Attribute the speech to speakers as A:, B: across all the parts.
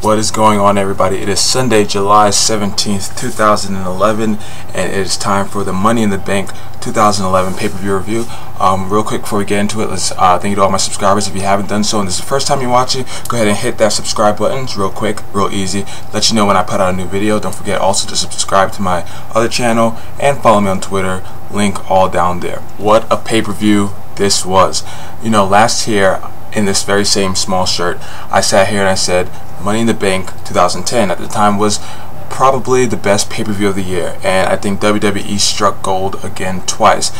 A: What is going on, everybody? It is Sunday, July 17th, 2011, and it is time for the Money in the Bank 2011 pay-per-view review. Real quick before we get into it, let's thank you to all my subscribers. If you haven't done so and this is the first time you're watching, go ahead and hit that subscribe button. It's real quick, real easy. Let you know when I put out a new video. Don't forget also to subscribe to my other channel and follow me on Twitter. Link all down there. What a pay-per-view this was. You know, last year, in this very same small shirt, I sat here and I said Money in the Bank 2010 at the time was probably the best pay-per-view of the year, and I think WWE struck gold again twice,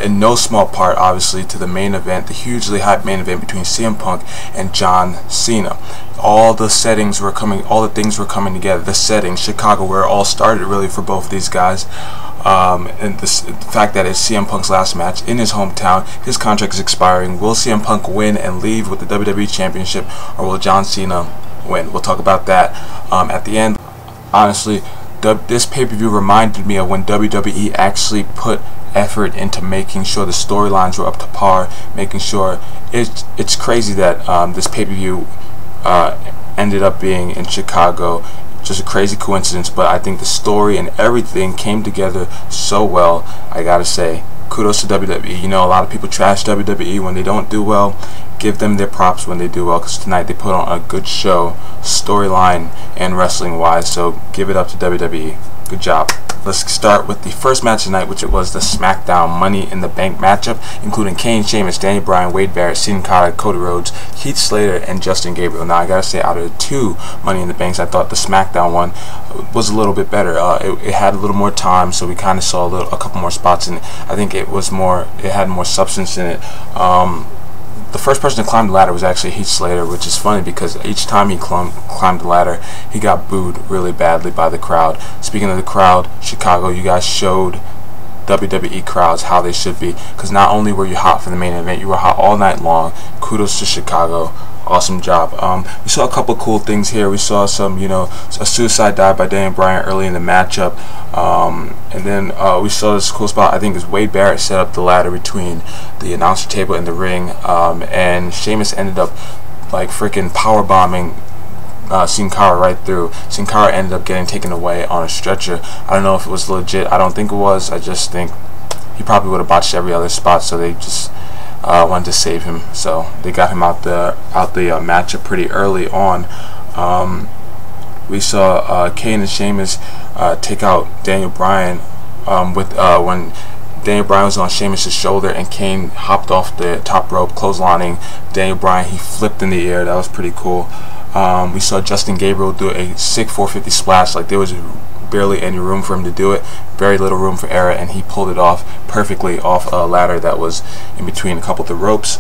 A: in no small part obviously to the main event, the hugely hyped main event between CM Punk and John Cena. All the things were coming together. The setting, Chicago, where it all started really for both of these guys. And the fact that it's CM Punk's last match in his hometown, his contract is expiring. Will CM Punk win and leave with the WWE Championship, or will John Cena win? We'll talk about that at the end. Honestly, this pay-per-view reminded me of when WWE actually put effort into making sure the storylines were up to par, making sure it's crazy that this pay-per-view ended up being in Chicago. Just a crazy coincidence, but I think the story and everything came together so well. I gotta say, kudos to WWE. You know, a lot of people trash WWE when they don't do well. Give them their props when they do well, because tonight they put on a good show, storyline and wrestling wise, so give it up to WWE. Good job. Let's start with the first match tonight, which it was the SmackDown Money in the Bank matchup, including Kane, Sheamus, Daniel Bryan, Wade Barrett, Sin Cara, Cody Rhodes, Heath Slater, and Justin Gabriel. Now, I gotta say, out of the two Money in the Banks, I thought the SmackDown one was a little bit better. It had a little more time, so we kind of saw a couple more spots, and I think it had more substance in it. The first person to climb the ladder was actually Heath Slater, which is funny because each time he climbed the ladder, he got booed really badly by the crowd. Speaking of the crowd, Chicago, you guys showed WWE crowds how they should be, because not only were you hot for the main event, you were hot all night long. Kudos to Chicago. Awesome job. We saw a couple cool things here. We saw some, a suicide dive by Daniel Bryan early in the matchup, and then we saw this cool spot. I think is Wade Barrett set up the ladder between the announcer table and the ring, and Sheamus ended up like freaking power bombing Sin Cara right through. Sin Cara ended up getting taken away on a stretcher. I don't know if it was legit. I don't think it was. I just think he probably would have botched every other spot, so they just wanted to save him, so they got him out the matchup pretty early on. We saw Kane and Sheamus take out Daniel Bryan when Daniel Bryan was on Sheamus' shoulder and Kane hopped off the top rope, clotheslining Daniel Bryan. He flipped in the air. That was pretty cool. We saw Justin Gabriel do a sick 450 splash. Like, there was barely any room for him to do it, very little room for error, and he pulled it off perfectly off a ladder that was in between a couple of the ropes.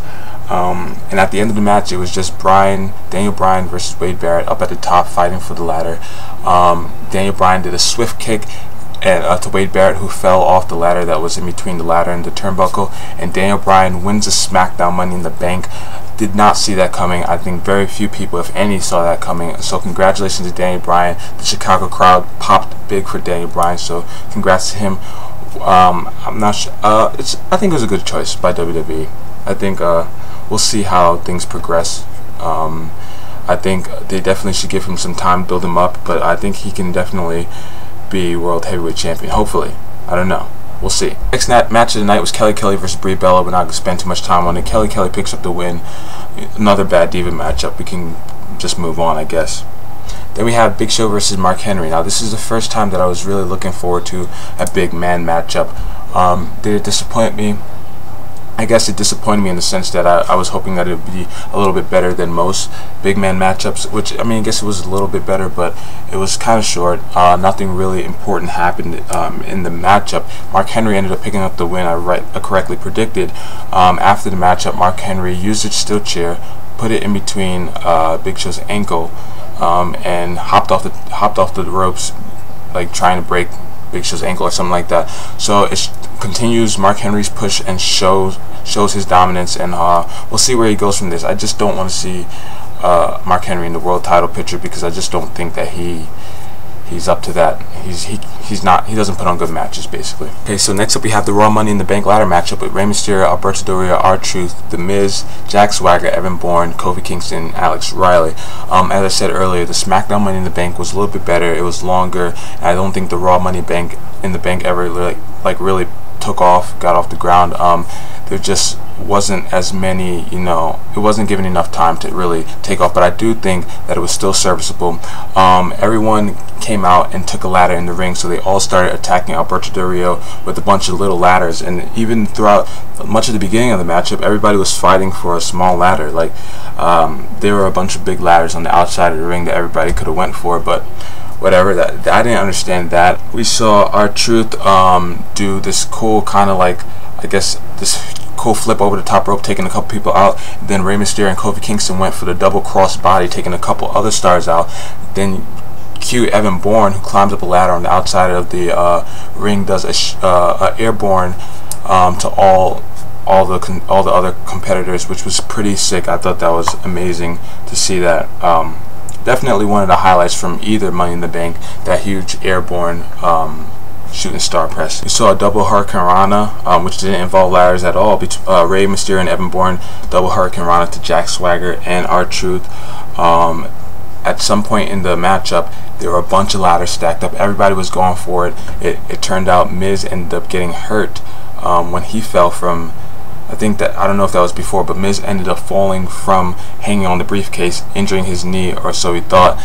A: And at the end of the match, it was just Daniel Bryan versus Wade Barrett up at the top fighting for the ladder. Daniel Bryan did a swift kick to Wade Barrett, who fell off the ladder that was in between the ladder and the turnbuckle, and Daniel Bryan wins the SmackDown Money in the Bank. Did not see that coming. I think very few people, if any, saw that coming. So congratulations to Daniel Bryan. The Chicago crowd popped big for Daniel Bryan, so congrats to him. I'm not sure. I think it was a good choice by WWE. I think we'll see how things progress. I think they definitely should give him some time, build him up, but I think he can definitely be World Heavyweight Champion. Hopefully. I don't know. We'll see. Next match of the night was Kelly Kelly versus Brie Bella. We're not going to spend too much time on it. Kelly picks up the win. Another bad Diva matchup. We can just move on, I guess. Then we have Big Show versus Mark Henry. Now, this is the first time that I was really looking forward to a big man matchup. Did it disappoint me? I guess it disappointed me in the sense that I was hoping that it would be a little bit better than most big man matchups, which, I mean, I guess it was a little bit better, but it was kind of short. Nothing really important happened in the matchup. Mark Henry ended up picking up the win, I correctly predicted. After the matchup, Mark Henry used his steel chair, put it in between Big Show's ankle, and hopped off the ropes, like trying to break Big Show's ankle or something like that. So it continues Mark Henry's push and shows his dominance, and we'll see where he goes from this. I just don't want to see Mark Henry in the world title picture, because I just don't think that he he's up to that. He doesn't put on good matches, basically. Okay, so next up we have the Raw Money in the Bank ladder matchup with Rey Mysterio, Alberto Del Rio, R-Truth, The Miz, Jack Swagger, Evan Bourne, Kofi Kingston, Alex Riley. As I said earlier, the SmackDown Money in the Bank was a little bit better. It was longer, and I don't think the Raw Money in the Bank ever really took off, got off the ground. There just wasn't as many, it wasn't given enough time to really take off, but I do think that it was still serviceable. Everyone came out and took a ladder in the ring, so they all started attacking Alberto Del Rio with a bunch of little ladders, and even throughout much of the beginning of the matchup, everybody was fighting for a small ladder. Like, there were a bunch of big ladders on the outside of the ring that everybody could have went for, but whatever, that I didn't understand that. We saw R-Truth do this cool kind of like, I guess, this cool flip over the top rope, taking a couple people out. Then Rey Mysterio and Kofi Kingston went for the double cross body, taking a couple other stars out. Then cue Evan Bourne, who climbs up a ladder on the outside of the ring, does a airborne to all the other competitors, which was pretty sick. I thought that was amazing to see that. Definitely one of the highlights from either Money in the Bank, that huge airborne shooting star press. We saw a double Hurricane Rana, which didn't involve ladders at all. Rey Mysterio and Evan Bourne double Hurricane Rana to Jack Swagger and R-Truth. At some point in the matchup, there were a bunch of ladders stacked up. Everybody was going for it. It turned out Miz ended up getting hurt when he fell from, I don't know if that was before, but Miz ended up falling from hanging on the briefcase, injuring his knee, or so he thought.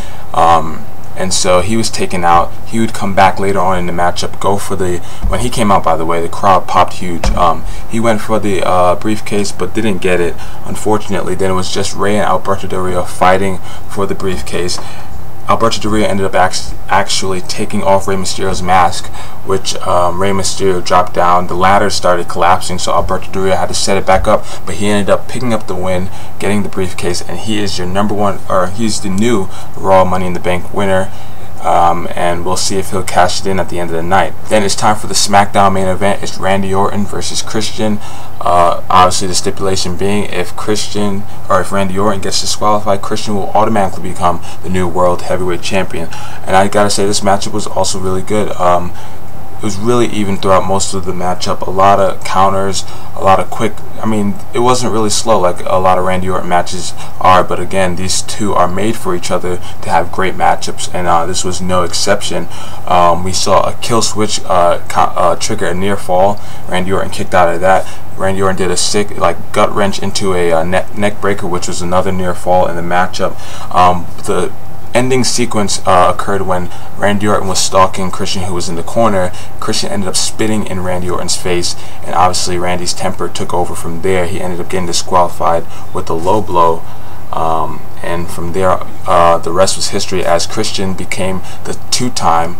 A: And so he was taken out. He would come back later on in the matchup, go for when he came out, by the way, the crowd popped huge. He went for the briefcase, but didn't get it, unfortunately. Then it was just Rey and Alberto Del Rio fighting for the briefcase. Alberto Del Rio ended up actually taking off Rey Mysterio's mask, which Rey Mysterio dropped down. The ladder started collapsing, so Alberto Del Rio had to set it back up, but he ended up picking up the win, getting the briefcase, and he is your he's the new Raw Money in the Bank winner. And we'll see if he'll cash it in at the end of the night. Then it's time for the SmackDown main event. It's Randy Orton versus Christian. Obviously, the stipulation being if Randy Orton gets disqualified, Christian will automatically become the new World Heavyweight Champion. And I gotta say, this matchup was also really good. It was really even throughout most of the matchup. A lot of counters, a lot of quick. It wasn't really slow like a lot of Randy Orton matches are, but again, these two are made for each other to have great matchups, and this was no exception. We saw a kill switch trigger a near fall. Randy Orton kicked out of that. Randy Orton did a sick gut wrench into a neck breaker, which was another near fall in the matchup. The ending sequence occurred when Randy Orton was stalking Christian, who was in the corner. Christian ended up spitting in Randy Orton's face, and obviously Randy's temper took over from there. He ended up getting disqualified with a low blow, and from there the rest was history, as Christian became the two-time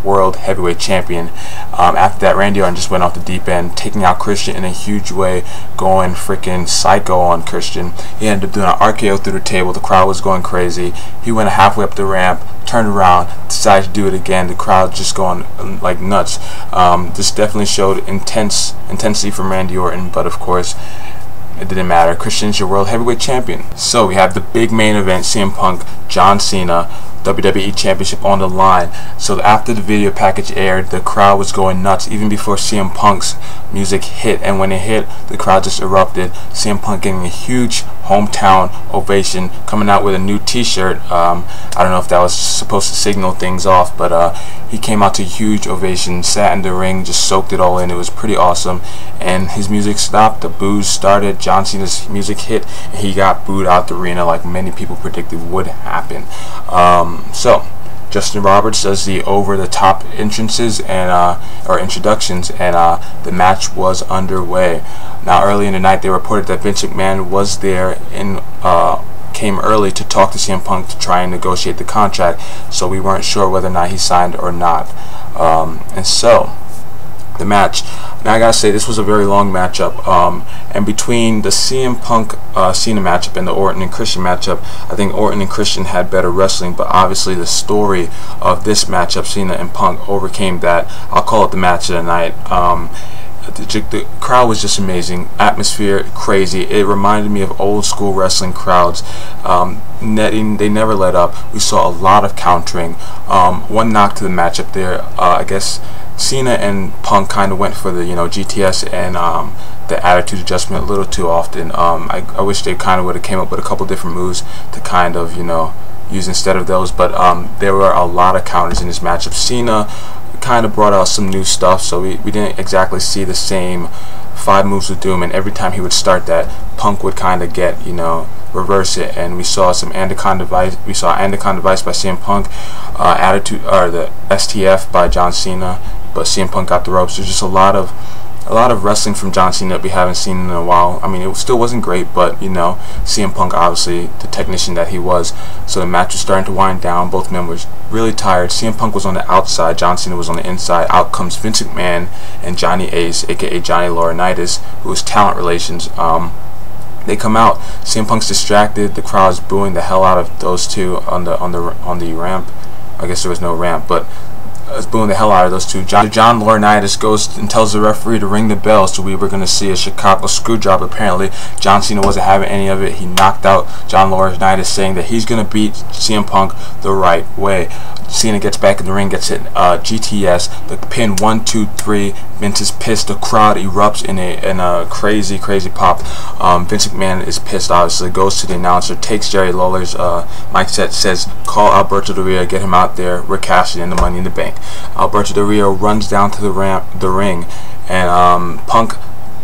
A: World Heavyweight Champion. After that, Randy Orton just went off the deep end, taking out Christian in a huge way, going freaking psycho on Christian. He ended up doing an RKO through the table. The crowd was going crazy. He went halfway up the ramp, turned around, decided to do it again. The crowd just going like nuts. This definitely showed intensity from Randy Orton, but of course, it didn't matter. Christian's your World Heavyweight Champion. So we have the big main event, CM Punk, John Cena, WWE Championship on the line. So after the video package aired, the crowd was going nuts even before CM Punk's music hit, and when it hit, the crowd just erupted. CM Punk getting a huge hometown ovation, coming out with a new t-shirt. I don't know if that was supposed to signal things off, but he came out to a huge ovation, sat in the ring, just soaked it all in. It was pretty awesome, and his music stopped, the boos started, John Cena's music hit, and he got booed out the arena like many people predicted would happen. So Justin Roberts does the over-the-top entrances and or introductions, and the match was underway. Now, early in the night, they reported that Vince McMahon was there and came early to talk to CM Punk to try and negotiate the contract. So we weren't sure whether or not he signed or not. And so the match. Now I gotta say, this was a very long matchup, and between the CM Punk Cena matchup and the Orton and Christian matchup, I think Orton and Christian had better wrestling, but obviously the story of this matchup, Cena and Punk, overcame that. I'll call it the match of the night. The crowd was just amazing. Atmosphere crazy. It reminded me of old school wrestling crowds. They never let up. We saw a lot of countering. One knock to the matchup there. I guess Cena and Punk kind of went for the GTS and the attitude adjustment a little too often. I wish they kind of would have came up with a couple different moves to kind of use instead of those. But there were a lot of counters in this matchup. Cena kind of brought out some new stuff, so we didn't exactly see the same 5 moves of doom, and every time he would start that, Punk would kind of get reverse it, and we saw some Anaconda Vice. We saw Anaconda Vice by CM Punk, attitude or the STF by John Cena, but CM Punk got the ropes. There's just a lot of wrestling from John Cena that we haven't seen in a while. I mean, it still wasn't great, but CM Punk, obviously the technician that he was. So the match was starting to wind down. Both men were really tired. CM Punk was on the outside, John Cena was on the inside. Out comes Vince McMahon and Johnny Ace, aka Johnny Laurinaitis, who is Talent Relations. They come out. CM Punk's distracted. The crowd's booing the hell out of those two on the ramp. I guess there was no ramp, but booing the hell out of those two. John Laurinaitis goes and tells the referee to ring the bell, so we were going to see a Chicago Screwjob. Apparently, John Cena wasn't having any of it. He knocked out John Laurinaitis, saying that he's going to beat CM Punk the right way. Cena gets back in the ring, gets hit GTS, the pin 1, 2, 3. Vince is pissed. The crowd erupts in a crazy pop. Vince McMahon is pissed, obviously. Goes to the announcer, takes Jerry Lawler's mic set, says, "Call Alberto Del Rio, get him out there. We're cashing in the Money in the Bank." Alberto Del Rio runs down to the ring, and Punk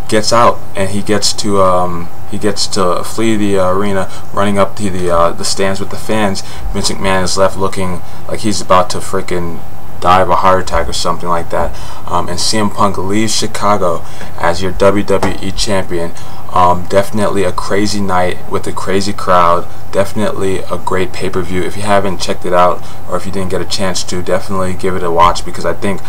A: gets out, and he gets to flee the arena, running up to the stands with the fans. Vince McMahon is left looking like he's about to freaking die of a heart attack or something like that. And CM Punk leaves Chicago as your WWE champion. Definitely a crazy night with a crazy crowd. Definitely a great pay-per-view. If you haven't checked it out, or if you didn't get a chance to, definitely give it a watch, because I think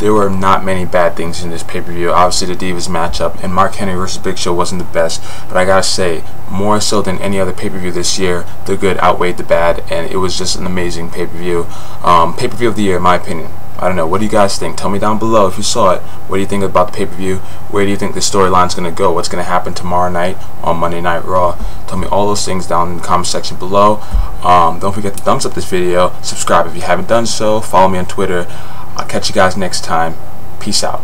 A: there were not many bad things in this pay-per-view. Obviously, the Divas matchup and Mark Henry versus Big Show wasn't the best, but I gotta say, more so than any other pay-per-view this year, the good outweighed the bad, and it was just an amazing pay-per-view. Pay-per-view of the year, in my opinion. I don't know. What do you guys think? Tell me down below if you saw it. What do you think about the pay-per-view? Where do you think the storyline's going to go? What's going to happen tomorrow night on Monday Night Raw? Tell me all those things down in the comment section below. Don't forget to thumbs up this video. Subscribe if you haven't done so. Follow me on Twitter. I'll catch you guys next time. Peace out.